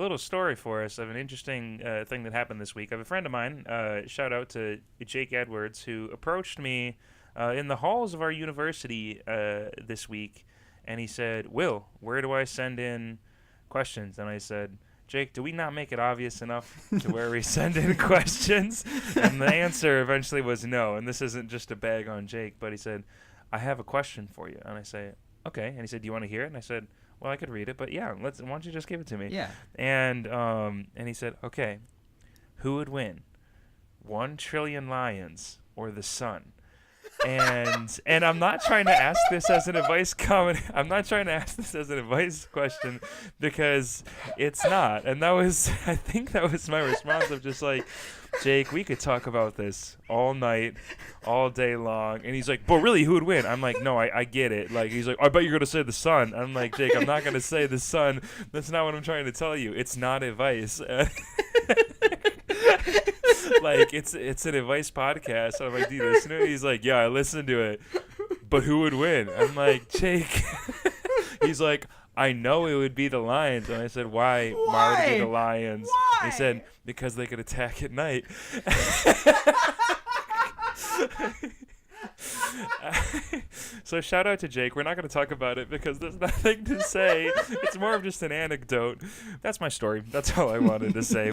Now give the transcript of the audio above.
little story for us of an interesting thing that happened this week. I have a friend of mine, shout out to Jake Edwards, who approached me in the halls of our university this week, and he said, "Will, where do I send in questions?" And I said, "Jake, do we not make it obvious enough to where we send in questions?" And the answer eventually was no. And this isn't just a bag on Jake, but he said, "I have a question for you." And I say, "Okay." And he said, "Do you want to hear it?" And I said, "Well, I could read it, but yeah, why don't you just give it to me?" Yeah. And he said, "Okay, who would win, 1 trillion lions or the sun?" And I'm not trying to ask this as an advice comment. I'm not trying to ask this as an advice question, because it's not. And I think that was my response of just like, "Jake, we could talk about this all night, all day long." And he's like, "But really, who would win?" I'm like, "No, I get it." Like, he's like, "I bet you're going to say the sun." I'm like, "Jake, I'm not going to say the sun. That's not what I'm trying to tell you. It's not advice." Like, it's an advice podcast. I'm like, "Do you listen to it?" He's like, "Yeah, I listen to it. But who would win?" I'm like, "Jake." He's like, "I know it would be the lions." And I said, Why would it be the lions?" Why? He said, "Because they could attack at night." So shout out to Jake. We're not going to talk about it because there's nothing to say. It's more of just an anecdote. That's my story. That's all I wanted to say.